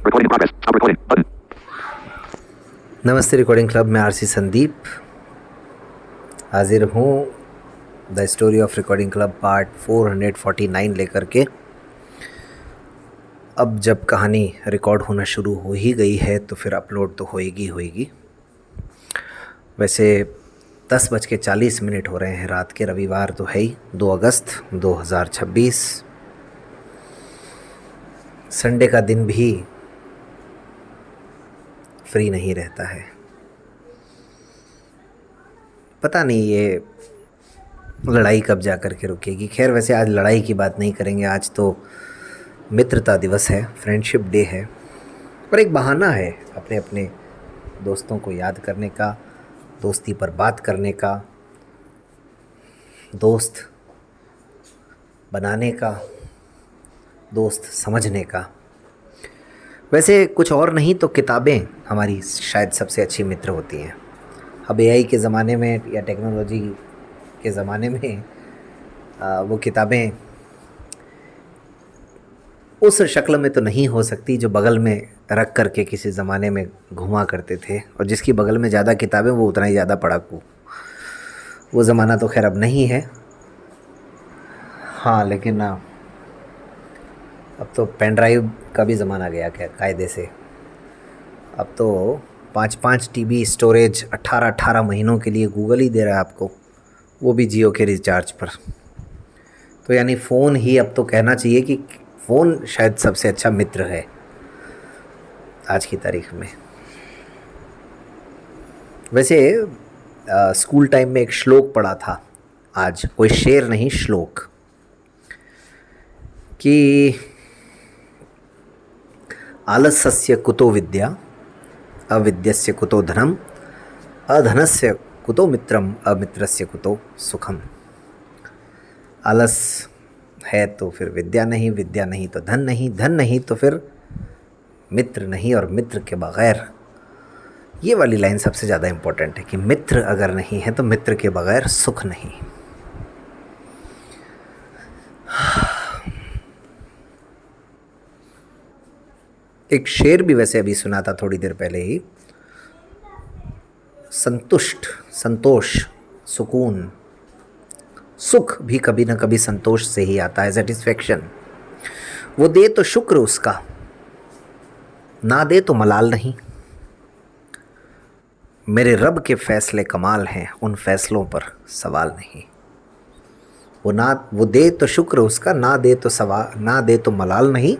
Recording in progress. Stop recording. Button. नमस्ते recording club में RC Sandeep हाजिर हूँ the story of recording club part 449 लेकर के। अब जब कहानी रिकॉर्ड होना शुरू हो ही गई है तो फिर अपलोड तो होएगी। वैसे 10:40 हो रहे हैं रात के, रविवार तो है ही, 2 अगस्त 2026। संडे का दिन भी फ्री नहीं रहता है। पता नहीं ये लड़ाई कब जा कर के रुकेगी। खैर, वैसे आज लड़ाई की बात नहीं करेंगे। आज तो मित्रता दिवस है, फ्रेंडशिप डे है, और एक बहाना है अपने अपने दोस्तों को याद करने का, दोस्ती पर बात करने का, दोस्त बनाने का, दोस्त समझने का। वैसे कुछ और नहीं तो किताबें हमारी शायद सबसे अच्छी मित्र होती हैं। अब एआई के ज़माने में या टेक्नोलॉजी के ज़माने में वो किताबें उस शक्ल में तो नहीं हो सकती जो बगल में रख कर के किसी ज़माने में घुमा करते थे, और जिसकी बगल में ज़्यादा किताबें वो उतना ही ज़्यादा पढ़ाकू। वो ज़माना तो खैर अब नहीं है। हाँ, लेकिन अब तो पेन ड्राइव का भी ज़माना गया कायदे से। अब तो 5-5 TB स्टोरेज 18-18 महीनों के लिए गूगल ही दे रहा है आपको, वो भी जियो के रिचार्ज पर। तो यानी फ़ोन ही अब तो कहना चाहिए कि फ़ोन शायद सबसे अच्छा मित्र है आज की तारीख में। वैसे स्कूल टाइम में एक श्लोक पढ़ा था, आज कोई शेर नहीं, श्लोक, कि आलस्यस्य कुतो विद्या, अविद्यस्य कुतो धनम, अधनस्य कुतो मित्रम, अमित्रस्य कुतो सुखम। आलस है तो फिर विद्या नहीं, विद्या नहीं तो धन नहीं, धन नहीं तो फिर मित्र नहीं, और मित्र के बगैर, ये वाली लाइन सबसे ज़्यादा इम्पोर्टेंट है कि मित्र अगर नहीं है तो मित्र के बगैर सुख नहीं। एक शेर भी वैसे अभी सुना था थोड़ी देर पहले ही, संतुष्ट, संतोष, सुकून, सुख भी कभी ना कभी संतोष से ही आता है, सेटिस्फेक्शन। वो दे तो शुक्र उसका, ना दे तो मलाल नहीं। मेरे रब के फैसले कमाल हैं, उन फैसलों पर सवाल नहीं। वो दे तो शुक्र उसका, ना दे तो मलाल नहीं।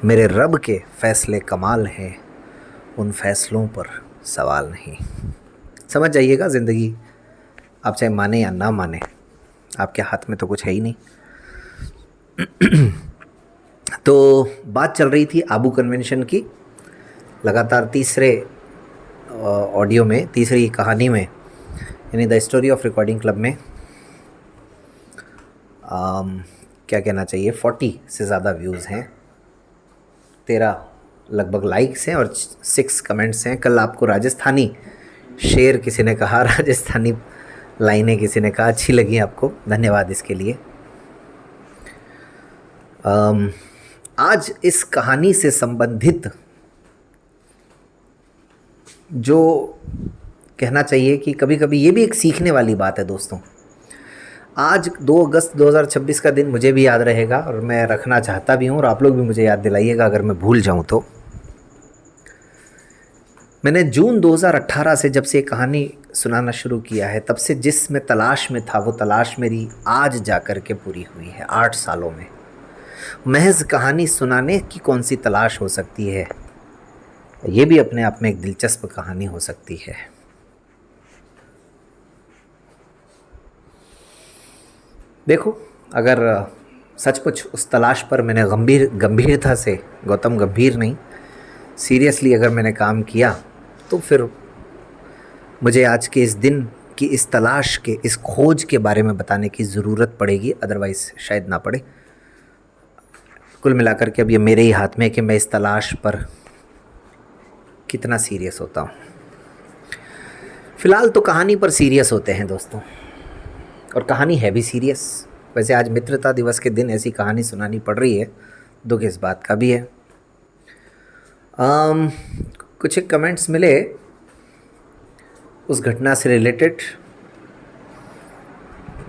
मेरे रब के फैसले कमाल हैं, उन फैसलों पर सवाल नहीं। समझ जाइएगा, ज़िंदगी आप चाहे माने या ना माने, आपके हाथ में तो कुछ है ही नहीं। तो बात चल रही थी आबू कन्वेंशन की। लगातार तीसरे ऑडियो में, तीसरी कहानी में, यानी the story of recording club में क्या कहना चाहिए, 40 से ज़्यादा व्यूज़ हैं, 13 लगभग लाइक्स हैं और 6 कमेंट्स हैं। कल आपको राजस्थानी शेर किसी ने कहा, राजस्थानी लाइनें किसी ने कहा, अच्छी लगी आपको, धन्यवाद इसके लिए। आज इस कहानी से संबंधित जो कहना चाहिए कि कभी कभी ये भी एक सीखने वाली बात है दोस्तों। आज 2 अगस्त 2026 का दिन मुझे भी याद रहेगा, और मैं रखना चाहता भी हूँ, और आप लोग भी मुझे याद दिलाइएगा अगर मैं भूल जाऊँ तो। मैंने जून 2018 से जब से कहानी सुनाना शुरू किया है, तब से जिस मैं तलाश में था, वो तलाश मेरी आज जा कर के पूरी हुई है, 8 सालों में। महज कहानी सुनाने की कौन सी तलाश हो सकती है, ये भी अपने आप में एक दिलचस्प कहानी हो सकती है। देखो, अगर सचमुच उस तलाश पर मैंने गंभीरता से, गौतम गंभीर नहीं, सीरियसली अगर मैंने काम किया, तो फिर मुझे आज के इस दिन की इस तलाश के, इस खोज के बारे में बताने की ज़रूरत पड़ेगी, अदरवाइज़ शायद ना पड़े। कुल मिलाकर के अब ये मेरे ही हाथ में है कि मैं इस तलाश पर कितना सीरियस होता हूँ। फ़िलहाल तो कहानी पर सीरियस होते हैं दोस्तों, और कहानी है भी सीरियस। वैसे आज मित्रता दिवस के दिन ऐसी कहानी सुनानी पड़ रही है, दुख इस बात का भी है। अम, कुछ एक कमेंट्स मिले उस घटना से रिलेटेड।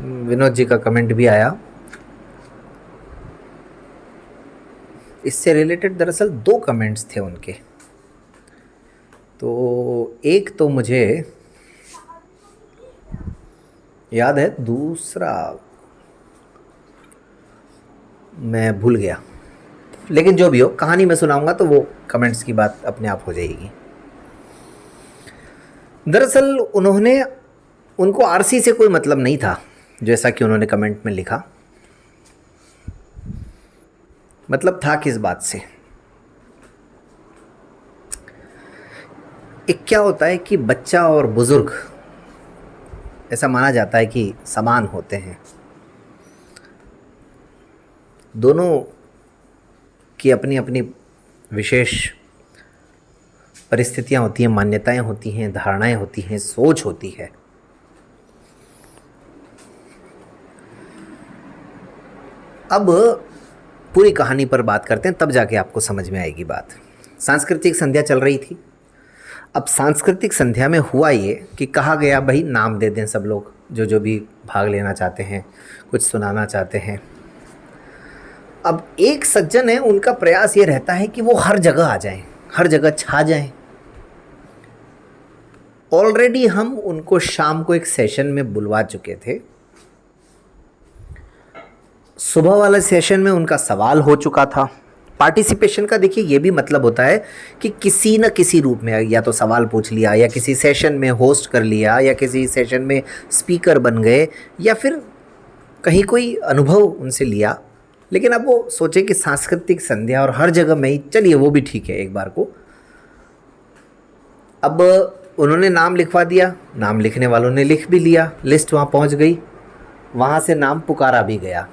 विनोद जी का कमेंट भी आया। इससे रिलेटेड दरअसल 2 कमेंट्स थे उनके। तो एक तो मुझे याद है, दूसरा मैं भूल गया। लेकिन जो भी हो, कहानी मैं सुनाऊंगा तो वो कमेंट्स की बात अपने आप हो जाएगी। दरअसल उनको आरसी से कोई मतलब नहीं था, जैसा कि उन्होंने कमेंट में लिखा। मतलब था किस बात से? एक क्या होता है कि बच्चा और बुजुर्ग, ऐसा माना जाता है कि समान होते हैं। दोनों की अपनी अपनी विशेष परिस्थितियां होती हैं, मान्यताएं होती हैं, धारणाएं होती हैं, सोच होती है। अब पूरी कहानी पर बात करते हैं, तब जाके आपको समझ में आएगी बात। सांस्कृतिक संध्या चल रही थी। अब सांस्कृतिक संध्या में हुआ ये कि कहा गया भाई नाम दे दें सब लोग, जो भी भाग लेना चाहते हैं, कुछ सुनाना चाहते हैं। अब एक सज्जन है, उनका प्रयास ये रहता है कि वो हर जगह आ जाएं, हर जगह छा जाएं। ऑलरेडी हम उनको शाम को एक सेशन में बुलवा चुके थे। सुबह वाले सेशन में उनका सवाल हो चुका था। पार्टिसिपेशन का देखिए ये भी मतलब होता है कि किसी न किसी रूप में या तो सवाल पूछ लिया, या किसी सेशन में होस्ट कर लिया, या किसी सेशन में स्पीकर बन गए, या फिर कहीं कोई अनुभव उनसे लिया। लेकिन अब वो सोचे कि सांस्कृतिक संध्या और हर जगह में ही, चलिए वो भी ठीक है एक बार को। अब उन्होंने नाम लिखवा दिया, नाम लिखने वालों ने लिख भी लिया, लिस्ट वहाँ पहुँच गई, वहाँ से नाम पुकारा भी गया।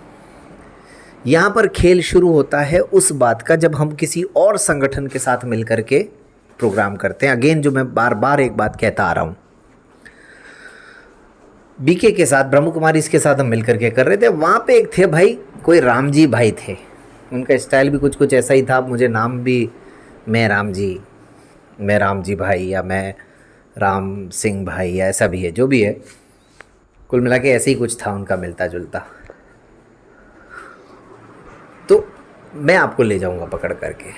यहाँ पर खेल शुरू होता है उस बात का जब हम किसी और संगठन के साथ मिलकर के प्रोग्राम करते हैं। अगेन जो मैं बार बार एक बात कहता आ रहा हूँ, बीके के साथ, ब्रह्म कुमारी इसके साथ हम मिलकर के कर रहे थे। वहाँ पे एक थे भाई, कोई राम जी भाई थे। उनका स्टाइल भी कुछ कुछ ऐसा ही था। मुझे नाम भी मैं राम जी भाई, या मैं राम सिंह भाई, या ऐसा भी है, जो भी है, कुल मिला के ऐसे ही कुछ था उनका, मिलता जुलता। तो मैं आपको ले जाऊंगा पकड़ करके।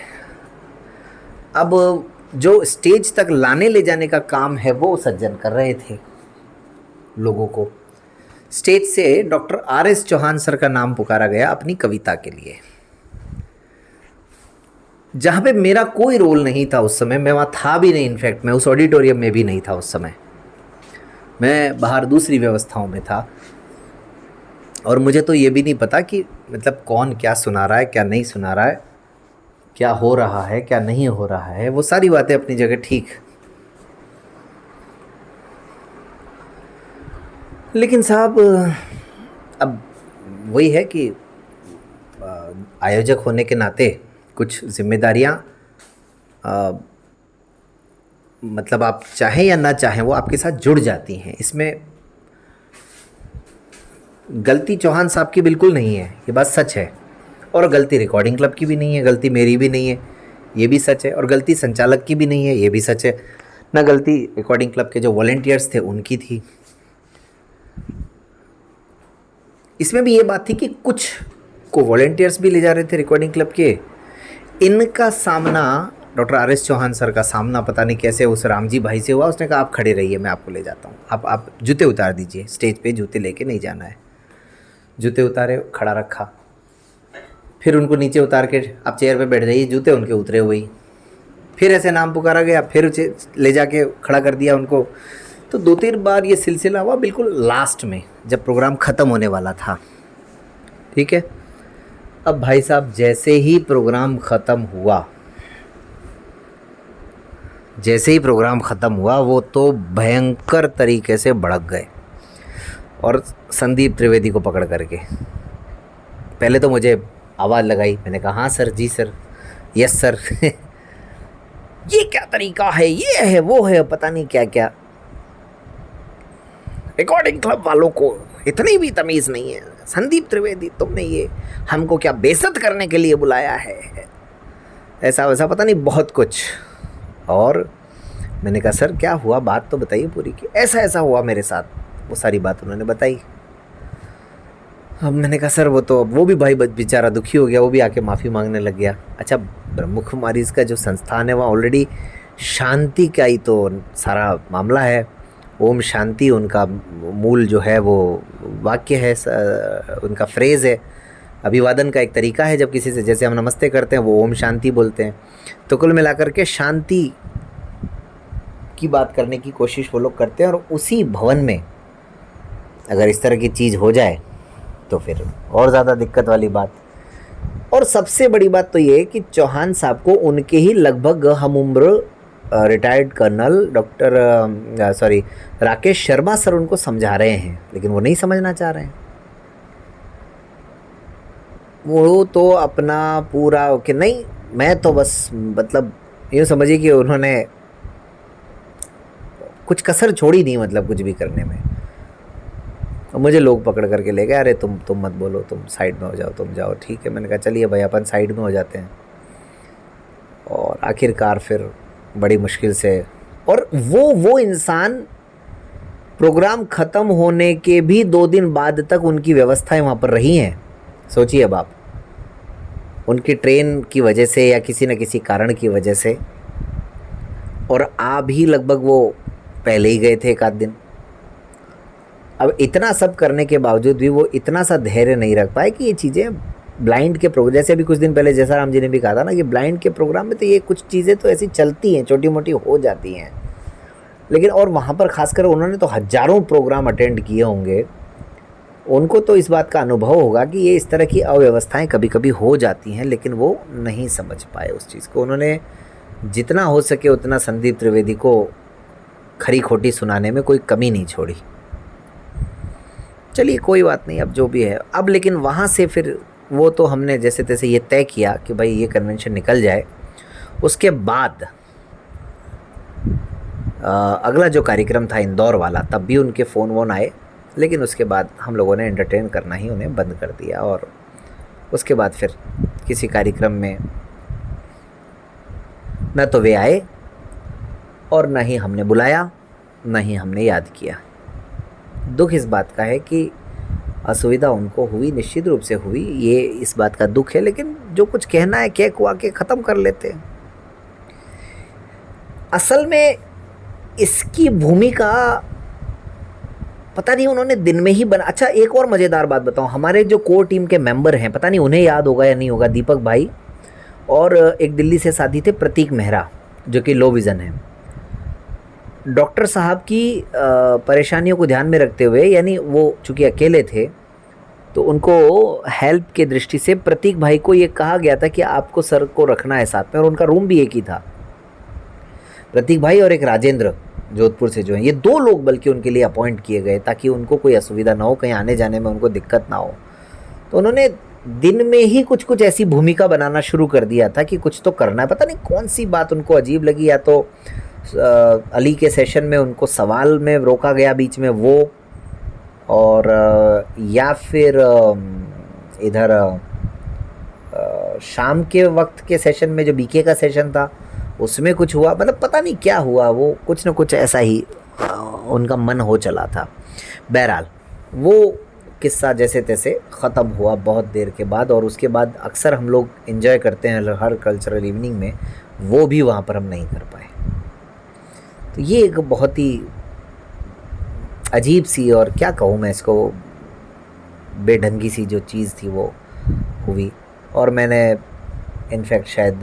अब जो स्टेज तक लाने ले जाने का काम है वो सज्जन कर रहे थे लोगों को। स्टेज से डॉक्टर RS चौहान सर का नाम पुकारा गया अपनी कविता के लिए, जहाँ पे मेरा कोई रोल नहीं था उस समय। मैं वहाँ था भी नहीं, इनफैक्ट मैं उस ऑडिटोरियम में भी नहीं था उस समय। मैं बाहर दूसरी व्यवस्थाओं में था, और मुझे तो ये भी नहीं पता कि मतलब कौन क्या सुना रहा है, क्या नहीं सुना रहा है, क्या हो रहा है, क्या नहीं हो रहा है। वो सारी बातें अपनी जगह ठीक। लेकिन साहब अब वही है कि आयोजक होने के नाते कुछ जिम्मेदारियां, मतलब आप चाहें या ना चाहें वो आपके साथ जुड़ जाती हैं। इसमें गलती चौहान साहब की बिल्कुल नहीं है, ये बात सच है। और गलती रिकॉर्डिंग क्लब की भी नहीं है, गलती मेरी भी नहीं है, ये भी सच है। और गलती संचालक की भी नहीं है, ये भी सच है। ना गलती रिकॉर्डिंग क्लब के जो वॉलंटियर्स थे उनकी थी। इसमें भी ये बात थी कि कुछ को वॉलंटियर्स भी ले जा रहे थे रिकॉर्डिंग क्लब के। इनका सामना, डॉक्टर RS चौहान सर का सामना पता नहीं कैसे उस रामजी भाई से हुआ। उसने कहा आप खड़े रहिए, मैं आपको ले जाता हूँ, आप जूते उतार दीजिए, स्टेज पे जूते लेके नहीं जाना है। जूते उतारे, खड़ा रखा, फिर उनको नीचे उतार के आप चेयर पे बैठ जाइए, जूते उनके उतरे हुए ही। फिर ऐसे नाम पुकारा गया, फिर ले जाके खड़ा कर दिया उनको। तो 2-3 बार ये सिलसिला हुआ। बिल्कुल लास्ट में जब प्रोग्राम ख़त्म होने वाला था, ठीक है, अब भाई साहब जैसे ही प्रोग्राम ख़त्म हुआ, वो तो भयंकर तरीके से भड़क गए, और संदीप त्रिवेदी को पकड़ करके पहले तो मुझे आवाज़ लगाई। मैंने कहा हाँ सर, जी सर, यस सर। ये क्या तरीका है, ये है वो है, पता नहीं क्या क्या। रिकॉर्डिंग क्लब वालों को इतनी भी तमीज़ नहीं है। संदीप त्रिवेदी, तुमने ये हमको क्या बेइज्जत करने के लिए बुलाया है? ऐसा वैसा पता नहीं बहुत कुछ। और मैंने कहा सर क्या हुआ, बात तो बताइए पूरी की। ऐसा ऐसा हुआ मेरे साथ, वो सारी बात उन्होंने बताई। अब मैंने कहा सर वो भी भाई बेचारा दुखी हो गया, वो भी आके माफ़ी मांगने लग गया। अच्छा, ब्रह्म कुमारी इसका जो संस्थान है वहाँ ऑलरेडी शांति का ही तो सारा मामला है। ओम शांति उनका मूल जो है वो वाक्य है, उनका फ्रेज़ है, अभिवादन का एक तरीका है। जब किसी से जैसे हम नमस्ते करते हैं वो ओम शांति बोलते हैं। तो कुल मिलाकर के शांति की बात करने की कोशिश वो लोग करते हैं। और उसी भवन में अगर इस तरह की चीज़ हो जाए तो फिर और ज़्यादा दिक्कत वाली बात। और सबसे बड़ी बात तो ये है कि चौहान साहब को उनके ही लगभग हम उम्र retired colonel Rakesh Sharma sir उनको समझा रहे हैं, लेकिन वो नहीं समझना चाह रहे हैं। वो तो अपना पूरा कि नहीं, मैं तो बस मतलब यूँ समझिए कि उन्होंने कुछ कसर छोड़ी नहीं, मतलब कुछ भी करने में। और मुझे लोग पकड़ करके ले गए, अरे तुम मत बोलो, तुम साइड में हो जाओ, तुम जाओ। ठीक है, मैंने कहा चलिए भाई अपन साइड में हो जाते हैं। और आखिरकार फिर बड़ी मुश्किल से, और वो इंसान प्रोग्राम ख़त्म होने के भी 2 दिन बाद तक उनकी व्यवस्थाएं वहाँ पर रही हैं। सोचिए अब आप, उनकी ट्रेन की वजह से या किसी न किसी कारण की वजह से, और आ भी लगभग वो पहले ही गए थे एक आध दिन। अब इतना सब करने के बावजूद भी वो इतना सा धैर्य नहीं रख पाए कि ये चीज़ें ब्लाइंड के प्रोग्राम, जैसे अभी कुछ दिन पहले जैसा राम जी ने भी कहा था ना कि ब्लाइंड के प्रोग्राम में तो ये कुछ चीज़ें तो ऐसी चलती हैं, छोटी मोटी हो जाती हैं। लेकिन और वहाँ पर खासकर उन्होंने तो हज़ारों प्रोग्राम अटेंड किए होंगे, उनको तो इस बात का अनुभव होगा कि ये इस तरह की अव्यवस्थाएं कभी कभी हो जाती हैं, लेकिन वो नहीं समझ पाए उस चीज़ को। उन्होंने जितना हो सके उतना संदीप त्रिवेदी को खरी खोटी सुनाने में कोई कमी नहीं छोड़ी। चलिए कोई बात नहीं, अब जो भी है। अब लेकिन वहाँ से फिर वो तो हमने जैसे तैसे ये तय किया कि भाई ये कन्वेंशन निकल जाए। उसके बाद अगला जो कार्यक्रम था इंदौर वाला, तब भी उनके फ़ोन वोन आए, लेकिन उसके बाद हम लोगों ने एंटरटेन करना ही उन्हें बंद कर दिया। और उसके बाद फिर किसी कार्यक्रम में न तो वे आए और न ही हमने बुलाया, न ही हमने याद किया। दुख इस बात का है कि असुविधा उनको हुई, निश्चित रूप से हुई, ये इस बात का दुख है। लेकिन जो कुछ कहना है कह कुआ के ख़त्म कर लेते हैं। असल में इसकी भूमिका पता नहीं उन्होंने दिन में ही बना। अच्छा, एक और मज़ेदार बात बताऊं, हमारे जो कोर टीम के मेंबर हैं, पता नहीं उन्हें याद होगा या नहीं होगा, दीपक भाई और एक दिल्ली से साथी थे प्रतीक मेहरा, जो कि लो विज़न है। डॉक्टर साहब की परेशानियों को ध्यान में रखते हुए, यानी वो चूँकि अकेले थे तो उनको हेल्प के दृष्टि से प्रतीक भाई को ये कहा गया था कि आपको सर को रखना है साथ में, और उनका रूम भी एक ही था। प्रतीक भाई और एक राजेंद्र जोधपुर से जो हैं, ये 2 लोग बल्कि उनके लिए अपॉइंट किए गए ताकि उनको कोई असुविधा ना हो, कहीं आने जाने में उनको दिक्कत ना हो। तो उन्होंने दिन में ही कुछ कुछ ऐसी भूमिका बनाना शुरू कर दिया था कि कुछ तो करना है। पता नहीं कौन सी बात उनको अजीब लगी, या तो अली के सेशन में उनको सवाल में रोका गया बीच में वो, और या फिर इधर शाम के वक्त के सेशन में जो बीके का सेशन था उसमें कुछ हुआ, मतलब पता नहीं क्या हुआ, वो कुछ न कुछ ऐसा ही उनका मन हो चला था। बहरहाल वो किस्सा जैसे तैसे ख़त्म हुआ बहुत देर के बाद, और उसके बाद अक्सर हम लोग एंजॉय करते हैं हर कल्चरल इवनिंग में, वो भी वहाँ पर हम नहीं कर पाए। तो ये एक बहुत ही अजीब सी, और क्या कहूँ मैं इसको, बेढंगी सी जो चीज़ थी वो हुई। और मैंने इनफैक्ट शायद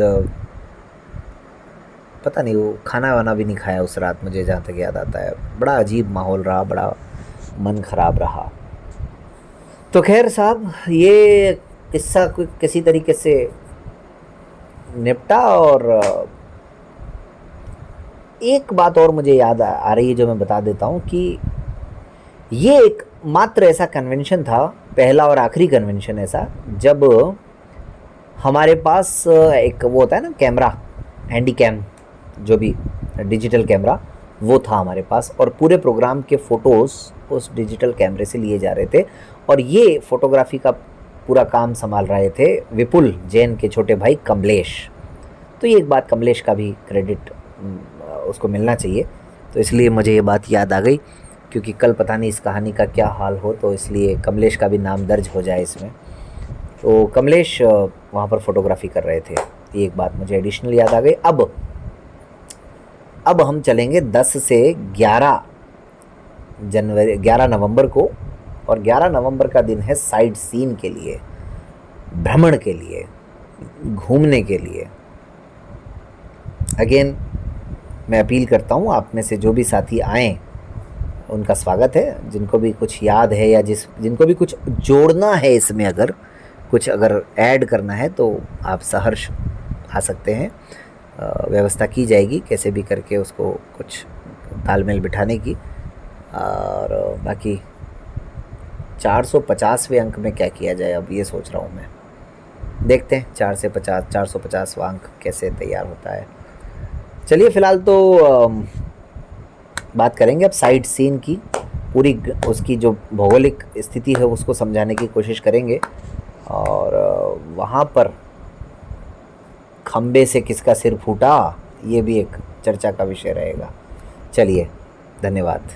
पता नहीं वो खाना वाना भी नहीं खाया उस रात, मुझे जहाँ तक याद आता है। बड़ा अजीब माहौल रहा, बड़ा मन ख़राब रहा। तो खैर साहब, ये किस्सा किसी तरीके से निपटा। और एक बात और मुझे याद आ रही है जो मैं बता देता हूँ कि ये एक मात्र ऐसा कन्वेंशन था, पहला और आखिरी कन्वेंशन ऐसा, जब हमारे पास एक वो होता है ना कैमरा, हैंडी कैम, जो भी डिजिटल कैमरा, वो था हमारे पास, और पूरे प्रोग्राम के फ़ोटोज़ उस डिजिटल कैमरे से लिए जा रहे थे। और ये फ़ोटोग्राफ़ी का पूरा काम संभाल रहे थे विपुल जैन के छोटे भाई कमलेश। तो ये एक बात कमलेश का भी क्रेडिट उसको मिलना चाहिए। तो इसलिए मुझे ये बात याद आ गई, क्योंकि कल पता नहीं इस कहानी का क्या हाल हो, तो इसलिए कमलेश का भी नाम दर्ज हो जाए इसमें। तो कमलेश वहाँ पर फोटोग्राफी कर रहे थे, ये एक बात मुझे एडिशनल याद आ गई। अब हम चलेंगे 10 से 11 नवंबर को, और 11 नवंबर का दिन है साइट सीन के लिए, भ्रमण के लिए, घूमने के लिए। अगेन मैं अपील करता हूँ, आप में से जो भी साथी आएँ उनका स्वागत है। जिनको भी कुछ याद है या जिनको भी कुछ जोड़ना है इसमें, अगर ऐड करना है तो आप सहर्ष आ सकते हैं। व्यवस्था की जाएगी कैसे भी करके उसको कुछ तालमेल बिठाने की। और बाकी 450वें अंक में क्या किया जाए, अब ये सोच रहा हूँ मैं। देखते हैं 450वां अंक कैसे तैयार होता है। चलिए फ़िलहाल तो बात करेंगे अब साइट सीन की, पूरी उसकी जो भौगोलिक स्थिति है उसको समझाने की कोशिश करेंगे, और वहाँ पर खम्बे से किसका सिर फूटा, ये भी एक चर्चा का विषय रहेगा। चलिए, धन्यवाद।